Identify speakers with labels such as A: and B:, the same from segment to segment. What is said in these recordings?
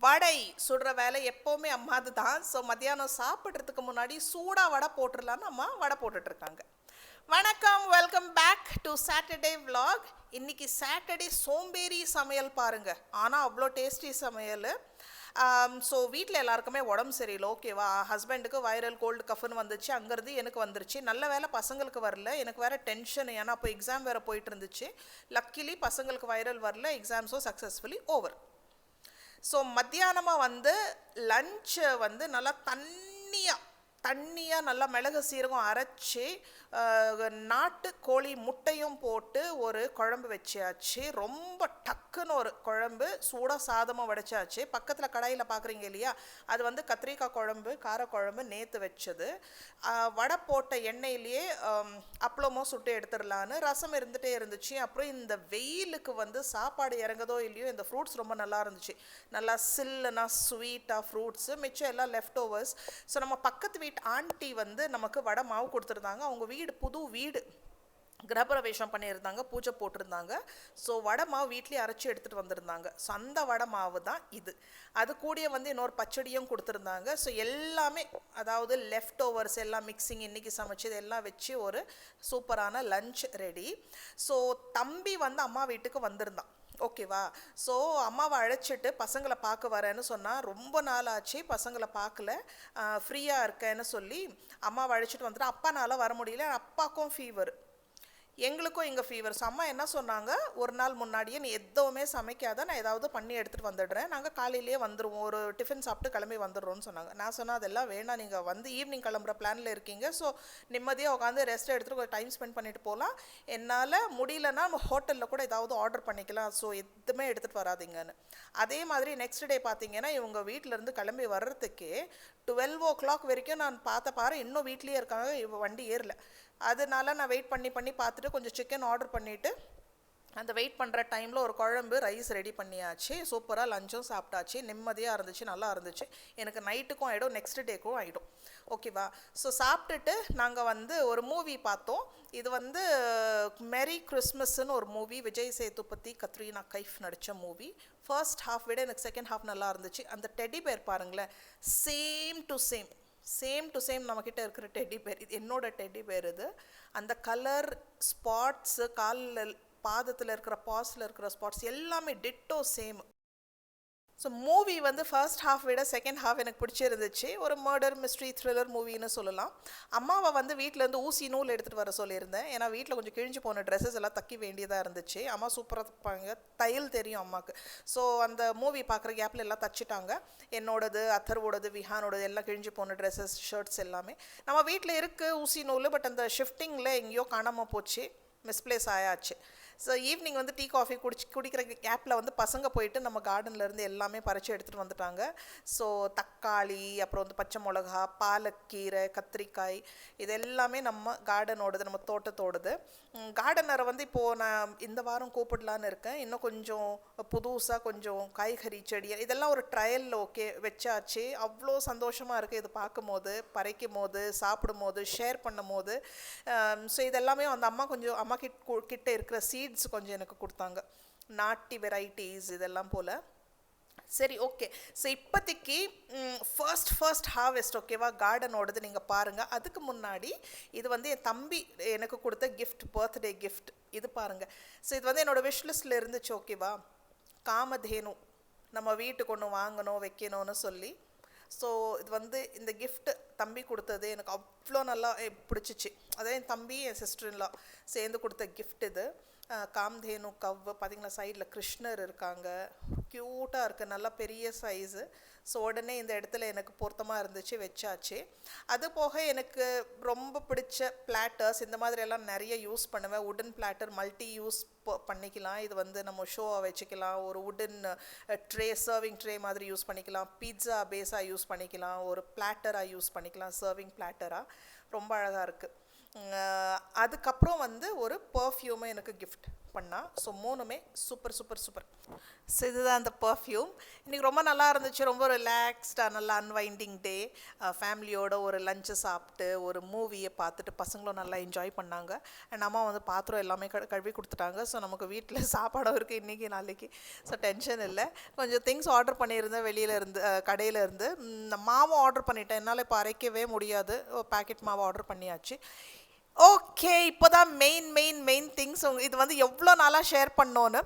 A: வடை சுடுற வேலை எப்போவுமே அம்மாது தான். ஸோ மத்தியானம் சாப்பிட்றதுக்கு முன்னாடி சூடாக வடை போட்டுடலான்னு அம்மா வடை போட்டுட்ருக்காங்க. வணக்கம், welcome back to Saturday vlog. இன்னைக்கு சாட்டர்டே சோம்பேறி சமையல் பாருங்க, ஆனால் அவ்வளோ டேஸ்டி சமையல். ஸோ வீட்டில் எல்லாருக்குமே உடம்பு சரியில்லை, ஓகேவா? ஹஸ்பண்டுக்கு வைரல் கோல்டு கஃப்னு வந்துச்சு, அங்கேருந்து எனக்கு வந்துருச்சு. நல்ல வேலை பசங்களுக்கு வரல, எனக்கு வேறு டென்ஷன், ஏன்னா அப்போ எக்ஸாம் வேறு போயிட்டு இருந்துச்சு. லக்கிலி பசங்களுக்கு வைரல் வரல, எக்ஸாம்ஸும் சக்ஸஸ்ஃபுல்லி ஓவர். ஸோ மத்தியானமாக வந்து லஞ்சை வந்து நல்லா தண்ணியாக நல்லா மிளகு சீரகம் அரைச்சி நாட்டு கோழி முட்டையும் போட்டு ஒரு குழம்பு வச்சாச்சு. ரொம்ப டக்குன்னு ஒரு குழம்பு, சூடாக சாதமாக வடைச்சாச்சு. பக்கத்தில் கடாயில் பார்க்குறீங்க இல்லையா, அது வந்து கத்திரிக்காய் குழம்பு, காரக்குழம்பு நேற்று வச்சது. வடை போட்ட எண்ணெயிலேயே அப்பளமும் சுட்டு எடுத்துடலான்னு ரசம் இருந்துகிட்டே இருந்துச்சு. அப்புறம் இந்த வெயிலுக்கு வந்து சாப்பாடு இறங்குதோ இல்லையோ, இந்த ஃப்ரூட்ஸ் ரொம்ப நல்லா இருந்துச்சு. நல்லா சில்லுனா ஸ்வீட்டாக ஃப்ரூட்ஸு, மிச்சம் எல்லாம் லெஃப்ட் ஓவர்ஸ். ஸோ நம்ம பக்கத்து வீட்டு ஆண்டி வந்து நமக்கு வடை மாவு கொடுத்துருந்தாங்க. அவங்க வீடு புது வீடு, கிரகப்பிரவேசம் பண்ணியிருந்தாங்க, பூஜை போட்டிருந்தாங்க. ஸோ வடை மாவு வீட்லேயே அரைச்சி எடுத்துகிட்டு வந்திருந்தாங்க. ஸோ அந்த வடை மாவு தான் இது. அது கூடிய வந்து இன்னொரு பச்சடியும் கொடுத்துருந்தாங்க. ஸோ எல்லாமே, அதாவது லெஃப்ட் ஓவர்ஸ் எல்லாம் மிக்சிங், இன்றைக்கி சமைச்சது எல்லாம் வச்சு ஒரு சூப்பரான லஞ்ச் ரெடி. ஸோ தம்பி வந்து அம்மா வீட்டுக்கு வந்திருந்தான், ஓகேவா? ஸோ அம்மாவை அழைச்சிட்டு பசங்களை பார்க்க வரேன்னு சொன்னால், ரொம்ப நாள் ஆச்சு பசங்களை பார்க்கல, ஃப்ரீயாக இருக்கேன்னு சொல்லி அம்மாவை அழைச்சிட்டு வந்துட்டு, அப்பானால் வர முடியல, அப்பாவுக்கும் ஃபீவர், எங்களுக்கும் இங்கே ஃபீவர். ஸோ அம்மா என்ன சொன்னாங்க, ஒரு நாள் முன்னாடியே நீ எதுவுமே சமைக்காத, நான் ஏதாவது பண்ணி எடுத்துகிட்டு வந்துடுறேன், நாங்கள் காலையிலேயே வந்துடுவோம், ஒரு டிஃபன் சாப்பிட்டு கிளம்பி வந்துடுறோன்னு சொன்னாங்க. நான் சொன்னால் அதெல்லாம் வேணாம், நீங்கள் வந்து ஈவினிங் கிளம்புற பிளானில் இருக்கீங்க, ஸோ நிம்மதியாக உட்காந்து ரெஸ்ட் எடுத்துகிட்டு ஒரு டைம் ஸ்பெண்ட் பண்ணிட்டு போகலாம், என்னால் முடியலன்னா நம்ம ஹோட்டலில் கூட ஏதாவது ஆர்டர் பண்ணிக்கலாம், ஸோ எதுவுமே எடுத்துகிட்டு வராதிங்கன்னு. அதே மாதிரி நெக்ஸ்ட் டே பார்த்தீங்கன்னா, இவங்க வீட்டிலேருந்து கிளம்பி வர்றதுக்கே 12 o'clock வரைக்கும் நான் பாரு இன்னும் வீட்லேயே இருக்காங்க, வண்டி ஏறல. அதனால நான் வெயிட் பண்ணி பார்த்துட்டு கொஞ்சம் சிக்கன் ஆர்டர் பண்ணிவிட்டு, அந்த வெயிட் பண்ணுற டைமில் ஒரு குழம்பு ரைஸ் ரெடி பண்ணியாச்சு. சூப்பராக லஞ்சும் சாப்பிட்டாச்சு, நிம்மதியாக இருந்துச்சு, நல்லா இருந்துச்சு. எனக்கு நைட்டுக்கும் ஆகிடும், நெக்ஸ்ட் டேக்கும் ஆகிடும், ஓகேவா? ஸோ சாப்பிட்டுட்டு நாங்கள் வந்து ஒரு மூவி பார்த்தோம். இது வந்து மெரி கிறிஸ்மஸ்ன்னு ஒரு மூவி, விஜய் சேதுபதி, கத்ரீனா கைஃப் நடித்த மூவி. ஃபர்ஸ்ட் ஹாஃப் விட எனக்கு செகண்ட் ஹாஃப் நல்லா இருந்துச்சு. அந்த டெடி பேர் பாருங்களேன், சேம் டு சேம் நம்மக்கிட்ட இருக்கிற டெடி பேர், இது என்னோட டெடி பேர் இது. அந்த கலர், ஸ்பாட்ஸு, காலில் பாதத்தில் இருக்கிற பாஸில் இருக்கிற ஸ்பாட்ஸ் எல்லாமே டிட்டோ சேம். ஸோ மூவி வந்து ஃபர்ஸ்ட் ஹாஃப் விட செகண்ட் ஹாஃப் எனக்கு பிடிச்சிருந்துச்சு. ஒரு மர்டர் மிஸ்ட்ரி த்ரில்லர் மூவின்னு சொல்லலாம். அம்மாவை வந்து வீட்டிலேருந்து ஊசி நூல் எடுத்துகிட்டு வர சொல்லியிருந்தேன், ஏன்னா வீட்டில் கொஞ்சம் கிழிஞ்சு போன ட்ரெஸ்ஸஸ் எல்லாம் தைக்க வேண்டியதாக இருந்துச்சு. அம்மா சூப்பராக தைப்பாங்க, தையல் தெரியும் அம்மாவுக்கு. ஸோ அந்த மூவி பார்க்குற கேப்பில் எல்லாம் தச்சுட்டாங்க. என்னோடது, அத்தர்வோடது, விஹானோடது எல்லாம் கிழிஞ்சு போன ட்ரெஸ்ஸஸ், ஷர்ட்ஸ் எல்லாமே நம்ம வீட்டில் இருக்குது ஊசி நூல். பட் அந்த ஷிஃப்டிங்கில் எங்கேயோ காணாமல் போச்சு, மிஸ்பிளேஸ் ஆயாச்சு. ஸோ ஈவினிங் வந்து டீ காஃபி குடிக்கிற கேப்பில் வந்து பசங்க போயிட்டு நம்ம கார்டன்லேருந்து எல்லாமே பறித்து எடுத்துகிட்டு வந்துட்டாங்க. ஸோ தக்காளி, அப்புறம் வந்து பச்சை மிளகா, பாலக்கீரை, கத்திரிக்காய், இது எல்லாமே நம்ம கார்டனோடது, நம்ம தோட்டத்தோடது. கார்டனரை வந்து இப்போது நான் இந்த வாரம் கூப்பிடலான்னு இருக்கேன். இன்னும் கொஞ்சம் புதுசாக கொஞ்சம் காய்கறி செடி இதெல்லாம் ஒரு ட்ரையலில் ஓகே வச்சாச்சு. அவ்வளோ சந்தோஷமாக இருக்குது இது பார்க்கும் போது, பறிக்கும் போது, சாப்பிடும் போது, ஷேர் பண்ணும் போது. ஸோ இதெல்லாமே அந்த அம்மா கொஞ்சம் அம்மா கிட்ட இருக்கிற சீட்ஸ் கொஞ்சம் எனக்கு கொடுத்தாங்க, நாட்டி வெரைட்டிஸ் இதெல்லாம் போல். சரி, ஓகே. ஸோ இப்போதைக்கு ஃபர்ஸ்ட் ஹார்வெஸ்ட், ஓகேவா, கார்டனோடது நீங்கள் பாருங்கள். அதுக்கு முன்னாடி இது வந்து என் தம்பி எனக்கு கொடுத்த கிஃப்ட், பர்த்டே கிஃப்ட், இது பாருங்கள். ஸோ இது வந்து என்னோடய விஷ்லிஸ்ட்டில் இருந்துச்சு, ஓகேவா? காமதேனு நம்ம வீட்டுக்கு ஒன்று வாங்கணும், வைக்கணும்னு சொல்லி. ஸோ இது வந்து இந்த கிஃப்ட்டு தம்பி கொடுத்தது எனக்கு அவ்வளோ நல்லா பிடிச்சிச்சு. அதே என் தம்பி, என் சிஸ்டர்லாம் சேர்ந்து கொடுத்த கிஃப்ட் இது. காம்தேனு கவ் பார்த்திங்களா, சைடில் கிருஷ்ணர் இருக்காங்க, க்யூட்டாக இருக்குது, நல்லா பெரிய சைஸு. ஸோ உடனே இந்த இடத்துல எனக்கு பொருத்தமாக இருந்துச்சு, வச்சாச்சு. அது போக எனக்கு ரொம்ப பிடிச்ச பிளாட்டர்ஸ், இந்த மாதிரியெல்லாம் நிறைய யூஸ் பண்ணுவேன். உடன் பிளாட்டர் மல்டி யூஸ் பண்ணிக்கலாம். இது வந்து நம்ம ஷோவை வச்சுக்கலாம், ஒரு உடன் ட்ரே, சர்விங் ட்ரே மாதிரி யூஸ் பண்ணிக்கலாம், பீட்சா பேஸாக யூஸ் பண்ணிக்கலாம், ஒரு பிளாட்டராக யூஸ் பண்ணிக்கலாம், சர்விங் பிளாட்டராக. ரொம்ப அழகாக இருக்குது. அதுக்கப்புறம் வந்து ஒரு பர்ஃப்யூமை எனக்கு கிஃப்ட் பண்ணா. ஸோ 3மே சூப்பர் சூப்பர் சூப்பர். ஸோ இதுதான் அந்த பர்ஃப்யூம். இன்றைக்கி ரொம்ப நல்லா இருந்துச்சு, ரொம்ப ரிலாக்ஸ்டாக, நல்லா அன்வைண்டிங் டே. ஃபேமிலியோட ஒரு லஞ்சை சாப்பிட்டு ஒரு மூவியை பார்த்துட்டு பசங்களும் நல்லா என்ஜாய் பண்ணாங்க. அண்ட் அம்மா வந்து பாத்திரம் எல்லாமே கழுவி கொடுத்துட்டாங்க. ஸோ நமக்கு வீட்டில் சாப்பாடும் இருக்குது இன்றைக்கி நாளைக்கு. ஸோ டென்ஷன் இல்லை. கொஞ்சம் திங்ஸ் ஆர்டர் பண்ணியிருந்தேன் வெளியில் இருந்து, கடையில் இருந்து. மாவும் ஆர்டர் பண்ணிட்டேன், என்னால் இப்போ அரைக்கவே முடியாது, பேக்கெட் மாவு ஆர்டர் பண்ணியாச்சு. ஓகே, இப்போ தான் மெயின் திங்ஸ். இது வந்து எவ்வளோ நாளாக ஷேர் பண்ணோன்னு,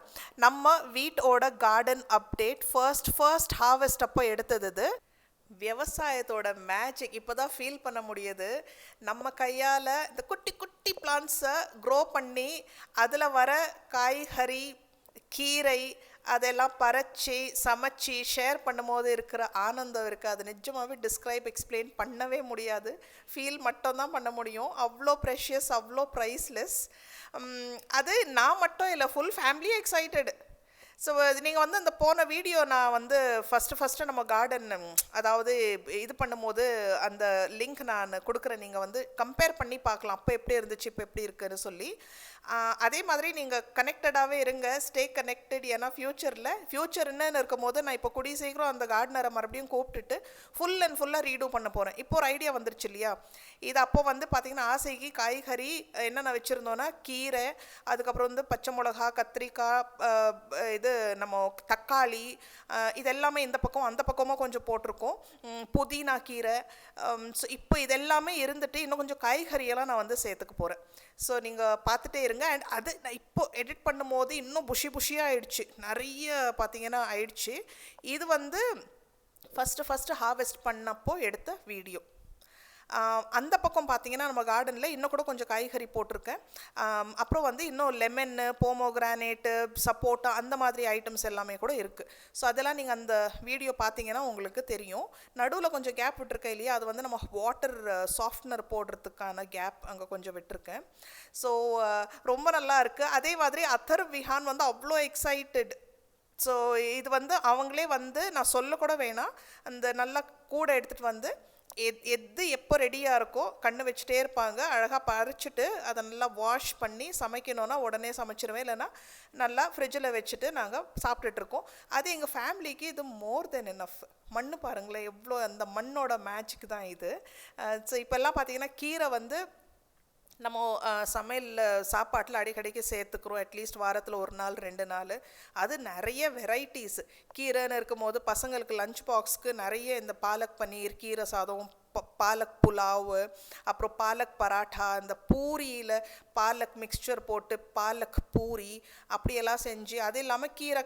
A: நம்ம வீட்டோட கார்டன் அப்டேட் ஃபர்ஸ்ட் ஹார்வெஸ்ட் அப்போ எடுத்தது இது. விவசாயத்தோட மேஜிக் இப்போ தான் ஃபீல் பண்ண முடியுது. நம்ம கையால் இந்த குட்டி குட்டி பிளான்ட்ஸை க்ரோ பண்ணி அதில் வர காய்கறி, கீரை அதெல்லாம் பறித்து சமைச்சி ஷேர் பண்ணும்போது இருக்கிற ஆனந்தம் இருக்குது. அது நிஜமாகவே எக்ஸ்பிளைன் பண்ணவே முடியாது. ஃபீல் மட்டும்தான் பண்ண முடியும். அவ்வளோ ப்ரெஷியஸ், அவ்வளோ ப்ரைஸ்லெஸ். அது நான் மட்டும் இல்லை, ஃபுல் ஃபேமிலியே எக்ஸைட்டடு. ஸோ நீங்கள் வந்து அந்த போன வீடியோ நான் வந்து ஃபஸ்ட்டு நம்ம கார்டன் அதாவது இது பண்ணும்போது அந்த லிங்க் நான் கொடுக்குறேன், நீங்கள் வந்து கம்பேர் பண்ணி பார்க்கலாம், அப்போ எப்படி இருந்துச்சு இப்போ எப்படி இருக்குன்னு சொல்லி. அதே மாதிரி நீங்கள் கனெக்டடாகவே இருங்க, ஸ்டே கனெக்டட். ஏன்னா ஃப்யூச்சர் என்னன்னு இருக்கும் போது நான் இப்போ கூடிய சீக்கிரம் அந்த கார்டனரை மறுபடியும் கூப்பிட்டுட்டு ஃபுல்லாக ரீடூ பண்ண போகிறேன். இப்போ ஒரு ஐடியா வந்துருச்சு இல்லையா. இது அப்போ வந்து பார்த்திங்கன்னா ஆசைக்கு காய்கறி என்னென்ன வச்சுருந்தோன்னா கீரை, அதுக்கப்புறம் வந்து பச்சை மிளகா, கத்திரிக்காய், இது நம்ம தக்காளி, இதெல்லாமே இந்த பக்கம் அந்த பக்கமும் கொஞ்சம் போட்டிருக்கோம், புதினா கீரை. ஸோ இப்போ இதெல்லாமே இருந்துட்டு இன்னும் கொஞ்சம் காய்கறியெல்லாம் நான் வந்து சேர்த்துக்க போகிறேன். ஸோ நீங்கள் பார்த்துட்டே இருங்க. அண்ட் அது நான் இப்போ எடிட் பண்ணும்போது இன்னும் புஷியாக ஆயிடுச்சு, நிறைய பார்த்தீங்கன்னா ஆயிடுச்சு. இது வந்து ஃபஸ்ட்டு ஹார்வெஸ்ட் பண்ணப்போ எடுத்த வீடியோ. அந்த பக்கம் பார்த்தீங்கன்னா நம்ம கார்டனில் இன்னும் கூட கொஞ்சம் காய்கறி போட்டிருக்கேன். அப்புறம் வந்து இன்னும் லெமன்னு, போமோகிரானேட்டு, சப்போட்டா அந்த மாதிரி ஐட்டம்ஸ் எல்லாமே கூட இருக்குது. ஸோ அதெல்லாம் நீங்கள் அந்த வீடியோ பார்த்தீங்கன்னா உங்களுக்கு தெரியும். நடுவில் கொஞ்சம் கேப் விட்டுருக்கேன் இல்லையா, அது வந்து நம்ம வாட்டர் சாஃப்ட்னர் போடுறதுக்கான கேப் அங்கே கொஞ்சம் விட்டுருக்கேன். ஸோ ரொம்ப நல்லா இருக்குது. அதே மாதிரி அத்தர் விஹான் வந்து அவ்வளோ எக்ஸைட்டட். ஸோ இது வந்து அவங்களே வந்து நான் சொல்லக்கூட வேணாம், அந்த நல்லா கூட எடுத்துகிட்டு வந்து எது எப்போ ரெடியாக இருக்கோ கண்ணு வச்சுட்டே இருப்பாங்க. அழகாக பறிச்சுட்டு அதை நல்லா வாஷ் பண்ணி சமைக்கணுன்னா உடனே சமைச்சிருவேன், இல்லைன்னா நல்லா ஃப்ரிட்ஜில் வச்சுட்டு நாங்கள் சாப்பிட்டுட்ருக்கோம். அது எங்கள் ஃபேமிலிக்கு இது மோர் தென் எனஃப். மண் பாருங்களேன் எவ்வளோ, அந்த மண்ணோட மேஜிக் தான் இது. ஸோ இப்போல்லாம் பார்த்தீங்கன்னா கீரை வந்து நம்ம சமையலில் சாப்பாட்டில் அடிக்கடிக்கு சேர்த்துக்கிறோம், அட்லீஸ்ட் வாரத்தில் 1 நாள் 2 நாள். அது நிறைய வெரைட்டிஸ் கீரைன்னு இருக்கும்போது பசங்களுக்கு லஞ்ச் பாக்ஸ்க்கு நிறைய இந்த பாலக் பன்னீர், கீரை சாதம், பாலக் புலாவு, அப்புறம் பாலக் பராட்டா, இந்த பூரியில் பாலக் மிக்சர் போட்டு பாலக் பூரி அப்படியெல்லாம் செஞ்சு, அது இல்லாமல் கீரை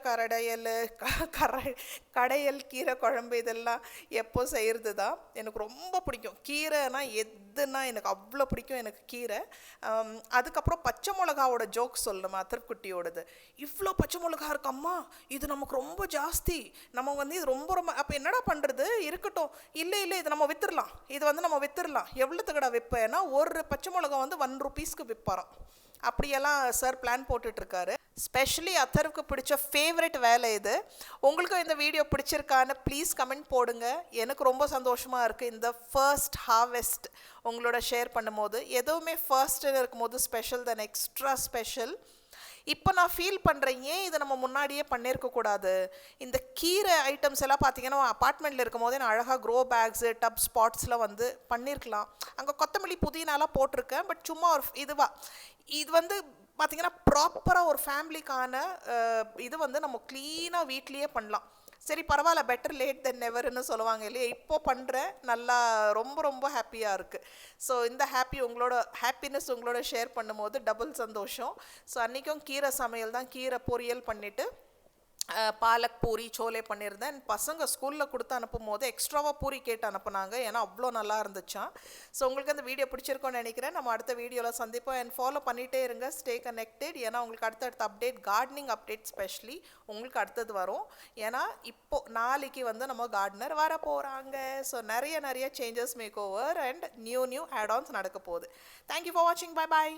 A: கடையல் கீரை குழம்பு இதெல்லாம் எப்போ செய்கிறது தான். எனக்கு ரொம்ப பிடிக்கும் கீரைனா, எதுனா எனக்கு அவ்வளோ பிடிக்கும் எனக்கு கீரை. அதுக்கப்புறம் பச்சை மிளகாவோட ஜோக் சொல்லணுமா அத்தர்குட்டியோடது. இவ்வளோ பச்சை மிளகா இருக்கம்மா, இது நமக்கு ரொம்ப ஜாஸ்தி, நம்ம வந்து இது ரொம்ப அப்போ என்னடா பண்ணுறது, இருக்கட்டும், இல்லை இது நம்ம விற்றுடலாம், இது வந்து நம்ம விற்றுடலாம். எவ்வளோத்துக்கடா விற்பேன்னா ஒரு பச்சை மிளகா வந்து 1 ரூபீஸ்க்கு விற்பாராம். அப்படியெல்லாம் சார் பிளான் போட்டுட்ருக்காரு. ஸ்பெஷலி அத்தருக்கு பிடிச்ச ஃபேவரட் வேலை இது. உங்களுக்கும் இந்த வீடியோ பிடிச்சிருக்கான்னு ப்ளீஸ் கமெண்ட் போடுங்க. எனக்கு ரொம்ப சந்தோஷமாக இருக்குது இந்த ஃபர்ஸ்ட் ஹார்வெஸ்ட் உங்களோட ஷேர் பண்ணும்போது. எதுவுமே ஃபர்ஸ்ட்டுன்னு இருக்கும்போது ஸ்பெஷல் தென் எக்ஸ்ட்ரா ஸ்பெஷல். இப்போ நான் ஃபீல் பண்ணுறேன், ஏன் இதை நம்ம முன்னாடியே பண்ணியிருக்கக்கூடாது. இந்த கீரை ஐட்டம்ஸ் எல்லாம் பார்த்தீங்கன்னா அப்பார்ட்மெண்ட்டில் இருக்கும் போதே நான் அழகாக க்ரோ பேக்ஸு, டப் ஸ்பாட்ஸில் வந்து பண்ணியிருக்கலாம். அங்கே கொத்தமல்லி புதினாலாம் போட்டிருக்கேன், பட் சும்மா ஒரு இது வந்து பார்த்திங்கன்னா ப்ராப்பராக ஒரு ஃபேமிலிக்கான இது வந்து நம்ம க்ளீனாக வீட்லேயே பண்ணலாம். சரி பரவாயில்ல, பெட்டர் லேட் தென் நெவர்னு சொல்லுவாங்க இல்லையா. இப்போ பண்ணுறேன், நல்லா ரொம்ப ஹாப்பியாக இருக்குது. ஸோ இந்த ஹாப்பினஸ் உங்களோட ஷேர் பண்ணும்போது டபுள் சந்தோஷம். ஸோ அன்றைக்கும் கீரை சமையல் தான், கீரை பொரியல் பண்ணிவிட்டு பாலக் பூரி சோலே பண்ணியிருந்தேன். பசங்க ஸ்கூலில் கொடுத்து அனுப்பும் போது எக்ஸ்ட்ராவாக பூரி கேட்டு அனுப்புனாங்க, ஏன்னா அவ்வளோ நல்லா இருந்துச்சான். ஸோ உங்களுக்கு அந்த வீடியோ பிடிச்சிருக்கோன்னு நினைக்கிறேன். நம்ம அடுத்த வீடியோவில் சந்திப்போம். அண்ட் ஃபாலோ பண்ணிகிட்டே இருங்க, ஸ்டே கனெக்டட். ஏன்னா உங்களுக்கு அடுத்த அப்டேட், கார்டனிங் அப்டேட் ஸ்பெஷலி உங்களுக்கு அடுத்தது வரும். ஏன்னா இப்போது நாளைக்கு வந்து நம்ம கார்டனர் வர போகிறாங்க. ஸோ நிறைய changes, make over and new add ons நடக்க போகுது. தேங்க்யூ ஃபார் வாட்சிங். பை பாய்.